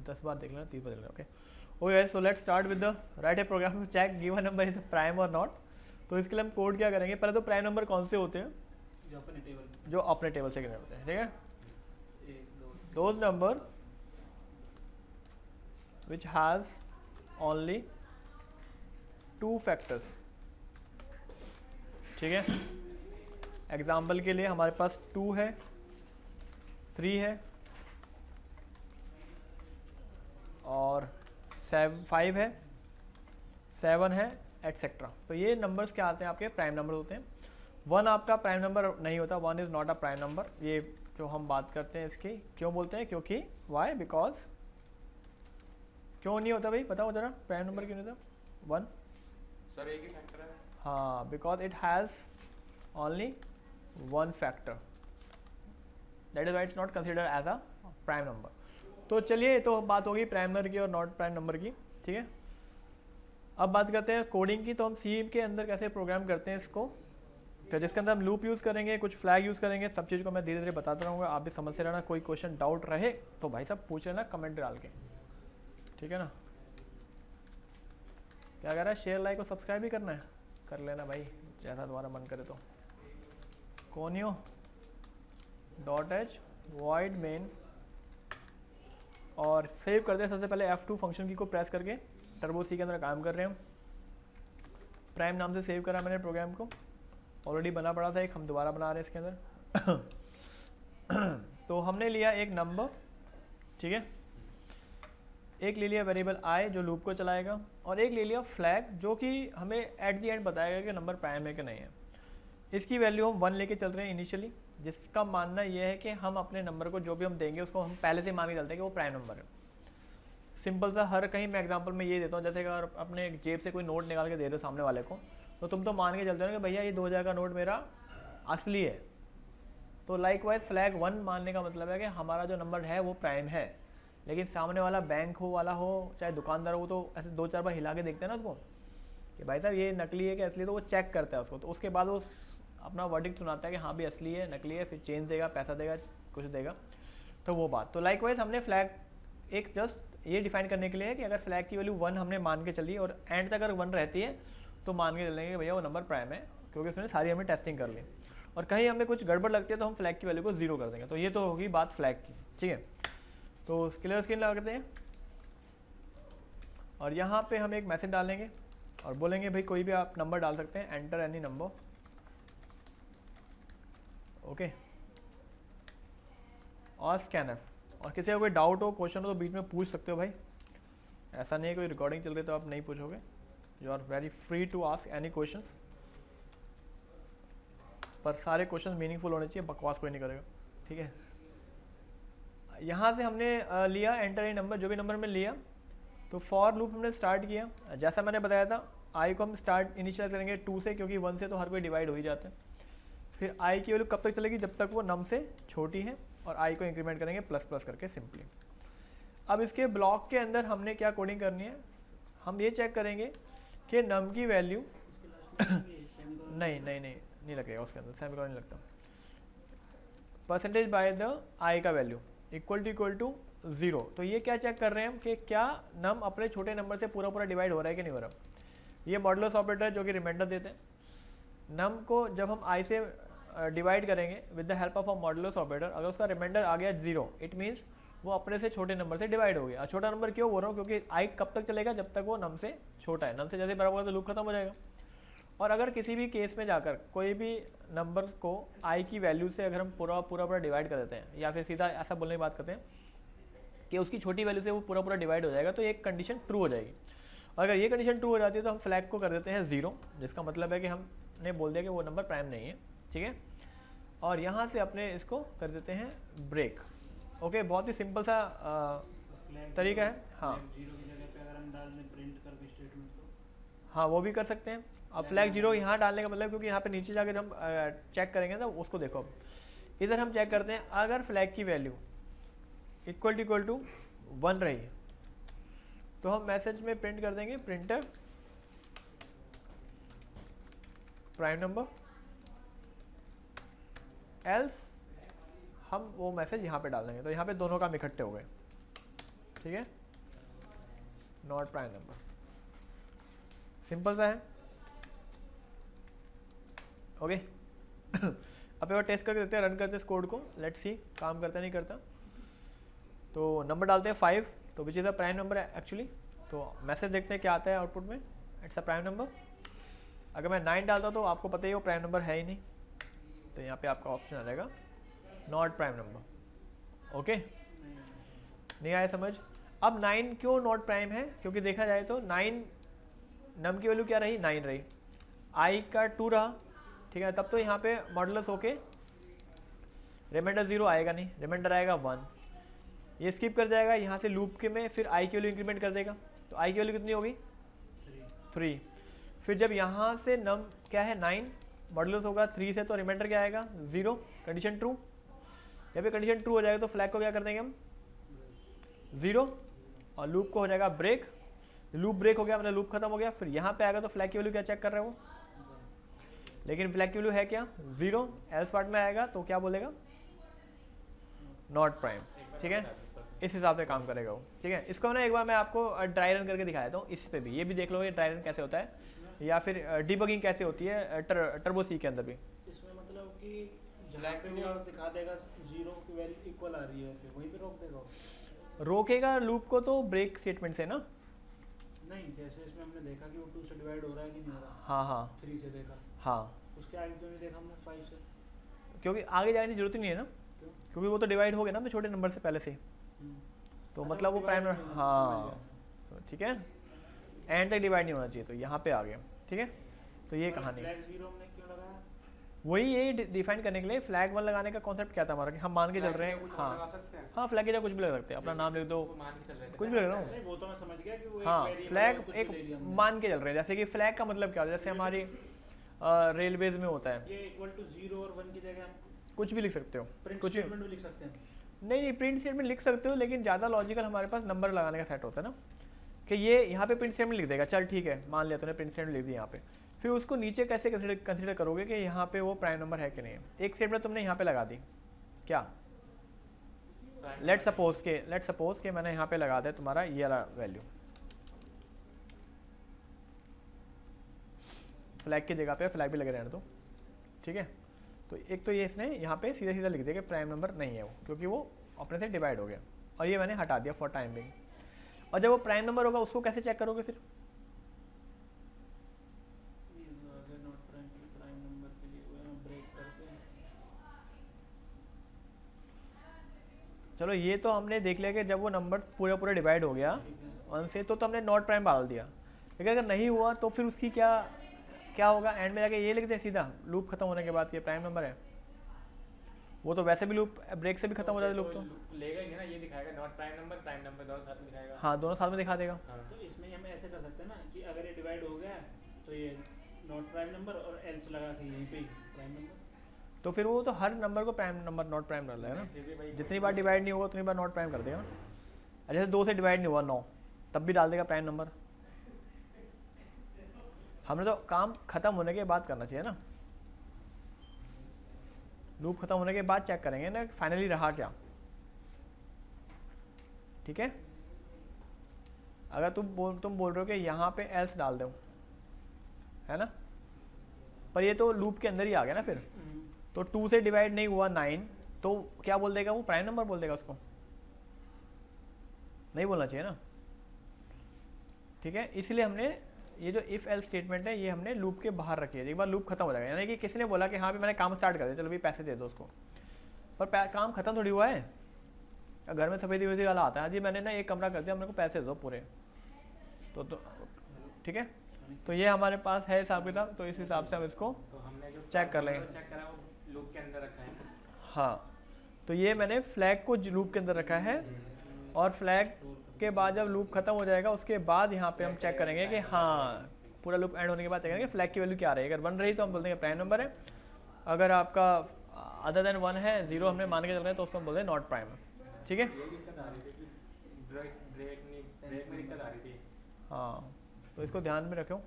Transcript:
10 बार देख लेना, 30 बार देख लेना। Okay okay, so let's start with the write a program to check given number is prime और नॉट। तो इसके लिए हम कोड क्या करेंगे, पहले तो प्राइम नंबर कौन से होते हैं, जो अपने टेबल से गिने होते हैं, ठीक है। Those number which has only 2 factors, ठीक है। एग्जाम्पल के लिए हमारे पास 2 है, 3 है और 5 है, 7 है, एटसेट्रा। तो ये नंबर्स क्या आते हैं, आपके प्राइम नंबर होते हैं। 1 आपका प्राइम नंबर नहीं होता, 1 is not a prime number. ये जो हम बात करते हैं इसकी क्यों बोलते हैं, क्योंकि वाई, बिकॉज क्यों नहीं होता भाई, बताओ जरा, प्राइम नंबर क्यों नहीं होता 1? सर एक ही फैक्टर है। हाँ, because it has only 1 factor, that is why it's not consider as a prime number. तो चलिए, तो बात होगी प्राइम नंबर की और नॉट प्राइम नंबर की, ठीक है। अब बात करते हैं कोडिंग की। तो हम सी के अंदर कैसे प्रोग्राम करते हैं इसको, तो जिसके अंदर हम लूप यूज़ करेंगे, कुछ फ्लैग यूज़ करेंगे, सब चीज़ को मैं धीरे धीरे बताता रहूँगा, आप भी समझते रहना। कोई क्वेश्चन डाउट रहे तो भाई साहब पूछ लेना कमेंट डाल के, ठीक है ना। क्या कह रहा है, शेयर लाइक और सब्सक्राइब भी करना है, कर लेना भाई, जैसा तुम्हारा मन करे। तो कोनियो .h void main और सेव करते हैं। सबसे पहले F2 फंक्शन की को प्रेस करके टर्बो सी के अंदर काम कर रहे हैं। प्राइम नाम से सेव करा मैंने प्रोग्राम को, ऑलरेडी बना पड़ा था एक, हम दोबारा बना रहे हैं इसके अंदर। तो हमने लिया एक नंबर, ठीक है, एक ले लिया वेरिएबल i जो लूप को चलाएगा, और एक ले लिया फ्लैग जो कि हमें एट दी एंड बताएगा कि नंबर प्राइम है कि नहीं है। इसकी वैल्यू हम 1 लेके चल रहे हैं इनिशियली, जिसका मानना यह है कि हम अपने नंबर को जो भी हम देंगे उसको हम पहले से मान के चलते हैं कि वो प्राइम नंबर है। सिंपल सा, हर कहीं मैं एग्जांपल में ये देता हूँ, जैसे अगर अपने जेब से कोई नोट निकाल के दे रहे हो सामने वाले को, तो तुम तो मान के चलते हो कि भैया ये 2000 का नोट मेरा असली है। तो लाइकवाइज फ्लैग 1 मानने का मतलब है कि हमारा जो नंबर है वो प्राइम है। लेकिन सामने वाला बैंक हो वाला हो चाहे दुकानदार हो, तो ऐसे 2-4 बार हिला के देखते हैं ना उसको कि भाई साहब ये नकली है कि असली, तो वो चेक करता है उसको। तो उसके बाद वो अपना वर्डिक्ट सुनाता है कि हाँ भी असली है, नकली है, फिर चेंज देगा, पैसा देगा, कुछ देगा। तो वो बात, तो लाइकवाइज हमने फ्लैग एक जस्ट ये डिफाइन करने के लिए है कि अगर फ्लैग की वैल्यू 1 हमने मान के चली और एंड तक अगर 1 रहती है तो मान के चलेंगे भैया वो नंबर प्राइम है, क्योंकि उसने सारी हमें टेस्टिंग कर ली। और कहीं हमें कुछ गड़बड़ लगती है तो हम फ्लैग की वैल्यू को 0 कर देंगे। तो ये तो होगी बात फ्लैग की, ठीक है। तो क्लियर स्क्रीन लगा करते हैं, और यहाँ पे हम एक मैसेज डालेंगे और बोलेंगे भाई कोई भी आप नंबर डाल सकते हैं, एंटर एनी नंबर, ओके, और स्कैनफ। और किसी का कोई डाउट हो, क्वेश्चन हो तो बीच में पूछ सकते हो भाई, ऐसा नहीं है कोई रिकॉर्डिंग चल रही तो आप नहीं पूछोगे, you are very free to ask any questions. पर सारे क्वेश्चन मीनिंगफुल होने चाहिए, बकवास कोई नहीं करेगा, ठीक है। यहाँ से हमने लिया एंटर एनी नंबर, जो भी नंबर में लिया, तो फॉर लूप हमने स्टार्ट किया। जैसा मैंने बताया था, आई को हम स्टार्ट इनिशियलाइज करेंगे 2 से, क्योंकि 1 से तो हर कोई डिवाइड हो ही जाता है। फिर आई की वैल्यू कब तक चलेगी, जब तक वो नम से छोटी है, और आई को इंक्रीमेंट करेंगे प्लस प्लस करके सिंपली। अब इसके ब्लॉक के अंदर हमने क्या कोडिंग करनी है, हम ये चेक करेंगे कि नम की वैल्यू नहीं लगेगा उसके अंदर, सेमीकोलन नहीं लगता। परसेंटेज बाय द आई का वैल्यू इक्वल टू 0। तो ये क्या चेक कर रहे हैं हम कि क्या नम अपने छोटे नंबर से पूरा पूरा डिवाइड हो रहा है कि नहीं हो रहा। ये मॉडुलस ऑपरेटर है जो कि रिमाइंडर देते हैं। नम को जब हम आई से डिवाइड करेंगे with the help of a modulus operator, अगर उसका रिमाइंडर आ गया 0, इट मीन्स वो अपने से छोटे नंबर से डिवाइड हो गया। छोटा नंबर क्यों बोल रहा हूँ, क्योंकि आई कब तक चलेगा, जब तक वो नम से छोटा है। नम से जैसे बराबर होगा तो लूप खत्म हो जाएगा। और अगर किसी भी केस में जाकर कोई भी नंबर को आई की वैल्यू से अगर हम पूरा डिवाइड कर देते हैं, या फिर सीधा ऐसा बोलने की बात करते हैं कि उसकी छोटी वैल्यू से वो पूरा डिवाइड हो जाएगा, तो एक कंडीशन ट्रू हो जाएगी। अगर ये कंडीशन ट्रू हो जाती है तो हम फ्लैग को कर देते हैं 0, जिसका मतलब है कि हमने बोल दिया कि वो नंबर प्राइम नहीं है, ठीक है। और यहाँ से अपने इसको कर देते हैं ब्रेक, ओके। बहुत ही सिंपल सा तरीका है। हाँ, जीरो की जगह पे अगर हम डाल दें प्रिंट करके स्टेटमेंट, तो हाँ वो भी कर सकते हैं। अब फ्लैग 0 यहाँ डालने का मतलब, क्योंकि यहाँ पे नीचे जाकर हम चेक करेंगे ना उसको, देखो अब इधर हम चेक करते हैं, अगर फ्लैग की वैल्यू इक्वल टू 1 रही तो हम मैसेज में प्रिंट कर देंगे प्रिंटर प्राइम नंबर, एल्स हम वो मैसेज यहाँ पे डाल देंगे। तो यहाँ पे दोनों काम इकट्ठे हो गए, ठीक है, नॉट प्राइम नंबर, सिंपल सा है। ओके अब एक बार टेस्ट करके देखते हैं, रन करते हैं इस कोड को, लेट्स सी काम करता नहीं करता। तो नंबर डालते हैं 5, तो which is a prime number है एक्चुअली। तो मैसेज देखते हैं क्या आता है आउटपुट में, इट्स अ प्राइम नंबर। अगर मैं 9 डालता तो आपको पता ही वो प्राइम नंबर है ही नहीं, तो यहाँ पे आपका ऑप्शन आ जाएगा नॉट प्राइम नंबर। ओके, नहीं आया समझ? अब 9 क्यों नॉट प्राइम है, क्योंकि देखा जाए तो 9 नम की वैल्यू क्या रही, 9 रही, आई का 2 रहा, ठीक है, तब तो यहाँ पे मॉडुलस होके रिमाइंडर 0 आएगा नहीं, रिमाइंडर आएगा 1। ये स्किप कर जाएगा यहाँ से लूप के में, फिर आई की वैल्यू इंक्रीमेंट कर देगा, तो आई की वैल्यू कितनी होगी 3। फिर जब यहाँ से नम क्या है 9, मॉडुलस होगा 3 से, तो रिमाइंडर क्या आएगा 0, कंडीशन ट्रू। जब ये कंडीशन ट्रू हो जाएगा तो फ्लैग को क्या कर देंगे हम 0, और लूप को हो जाएगा ब्रेक। लूप ब्रेक हो गया, मतलब लूप खत्म हो गया। फिर यहाँ पे आएगा तो फ्लैग की वैल्यू क्या चेक कर रहे हो, लेकिन फ्लैग की वैल्यू है क्या 0, एल्स पार्ट में आएगा तो क्या बोलेगा नॉट प्राइम। ठीक है, इस हिसाब से काम करेगा वो। ठीक है, इसको ना एक बार मैं आपको ड्राई रन करके दिखा देता हूँ, इस पे भी ये भी देख लो ये ड्राई रन कैसे होता है, या फिर डिबगिंग कैसे होती है टर्बो सी के अंदर भी। इसमें मतलब कि जहाँ पे वो दिखा देगा 0 की वैल्यू इक्वल आ रही है, फिर वहीं पे रोक देगा, रोकेगा लूप को तो ब्रेक स्टेटमेंट से ना। नहीं, जैसे इसमें हमने देखा कि वो 2 से डिवाइड हो रहा है कि नहीं हो रहा। हाँ हाँ 3 से देखा, हाँ, उसके आगे क्यों नहीं देखा हमने 5 से? क्योंकि आगे जाने की जरूरत ही नहीं है ना, क्यों? क्योंकि वो तो डिवाइड हो गया ना अपने छोटे नंबर से पहले से, तो अच्छा, मतलब वो प्राइम, divide नहीं होना, हाँ समझ ठीक है, एंड तक डिवाइड नहीं होना चाहिए, तो यहाँ पे आ गया। ठीक है, तो ये गया। कहानी, फ्लैग 0 हमने क्यों लगाया? वही यही डिफाइन करने के लिए फ्लैग 1 लगाने का कॉन्सेप्ट क्या था हमारा, कि हम मान के चल रहे हैं, हाँ हाँ फ्लैग की जगह कुछ भी लगा सकते हैं, अपना नाम लिख दो, कुछ भी लग रहा हूँ। नहीं, वो तो मैं समझ गया कि वो हाँ, एक फ्लैग variable एक कुछ भी ले लिया हमने। मान के चल रहे हैं, जैसे कि फ्लैग का मतलब क्या होता है, जैसे हमारी रेलवेज में होता है, ये इक्वल टू 0 और 1 की जगह हम कुछ भी लिख सकते हो, प्रिंट कुछ भी, स्टेटमेंट भी लिख सकते हैं। नहीं प्रिंट स्टेटमेंट लिख सकते हो, लेकिन ज़्यादा लॉजिकल हमारे पास नंबर लगाने का सेट होता है ना, कि ये यहाँ पे प्रिंट स्टेटमेंट लिख देगा, चल ठीक है मान लिया तूने प्रिंट स्टेटमेंट लिख दी यहाँ पे, फिर उसको नीचे कैसे कंसिडर करोगे कि यहाँ पे वो प्राइम नंबर है कि नहीं है। एक स्टेटमेंट तुमने यहाँ पे लगा दी, क्या लेट सपोज के मैंने यहाँ पे लगा दिया तुम्हारा ये वाला वैल्यू, फ्लैग की जगह पे फ्लैग भी लगे रहने दो। ठीक है, तो एक तो ये इसने यहाँ पे सीधा सीधा लिख दिया कि प्राइम नंबर नहीं है वो, क्योंकि वो अपने से डिवाइड हो गया, और ये मैंने हटा दिया फॉर टाइम बिंग। और जब वो प्राइम नंबर होगा उसको कैसे चेक करोगे फिर, प्राइम नंबर के लिए वो हम ब्रेक करते हैं। चलो ये तो हमने देख लिया कि जब वो नंबर पूरा डिवाइड हो गया ठीक है, 1 से, तो हमने नॉट प्राइम डाल दिया, लेकिन अगर नहीं हुआ तो फिर उसकी क्या होगा, एंड में जाके ये लिख दे सीधा लूप खत्म होने के बाद ये प्राइम नंबर है। वो तो वैसे भी लूप ब्रेक से भी खत्म हो जाता है लूप, तो लेगा ही ना, ये दिखाएगा नॉट प्राइम नंबर दोनों साथ में दिखाएगा। हाँ दोनों साथ में दिखा देगा। तो इसमें हम ऐसे कर सकते हैं ना कि अगर ये डिवाइड हो गया तो ये नॉट प्राइम नंबर और एल्स लगा के यहीं पे प्राइम नंबर, तो फिर वो तो हर नंबर को प्राइम नंबर नॉट प्राइम डाल देगा ना, फिर भी भाई जितनी बार डिवाइड नहीं होगा उतनी बार नॉट प्राइम कर देगा ना। और जैसे 2 से डिवाइड नहीं हुआ 9, तब भी डाल देगा प्राइम नंबर। हमने तो काम खत्म होने के बाद करना चाहिए ना, लूप खत्म होने के बाद चेक करेंगे ना फाइनली रहा क्या। ठीक है, अगर तुम बोल रहे हो कि यहाँ पे एल्स डाल दो, है ना, पर ये तो लूप के अंदर ही आ गया ना फिर, तो 2 से डिवाइड नहीं हुआ 9, तो क्या बोल देगा वो प्राइम नंबर बोल देगा उसको, नहीं बोलना चाहिए ना। ठीक है, इसलिए हमने ये जो इफ़ एल्स स्टेटमेंट है ये हमने लूप के बाहर रखी है, एक बार लूप खत्म हो जाएगा, यानी कि किसी ने बोला कि हाँ भी मैंने काम स्टार्ट कर दिया, चलो भी पैसे दे दो उसको, पर काम खत्म थोड़ी हुआ है। घर में सफ़ेदी वफेदी वाला आता है, जी मैंने ना एक कमरा कर दिया, मेरे को पैसे दो पूरे, तो ठीक है, तो ये हमारे पास है हिसाब किताब, तो इस हिसाब से हम इसको तो हमने जो चेक कर लेंगे। चेक करा वो लूप के अंदर रखा है। हाँ, तो ये मैंने फ्लैग को लूप के अंदर रखा है, और फ्लैग के बाद जब लूप खत्म हो जाएगा उसके बाद यहाँ पे हम चेक करेंगे कि हाँ पूरा लूप एंड होने के बाद चेक करेंगे फ्लैग की वैल्यू क्या रही है। अगर 1 रही तो हम बोल देंगे प्राइम नंबर है, अगर आपका अदर देन 1 है, 0 हमने मान के चल रहे हैं, तो उसको हम बोल दें नॉट प्राइम है। ठीक है, ये दिक्कत आ रही थी कि ब्रेक में दिक्कत आ रही थी। हाँ तो इसको ध्यान में रखो।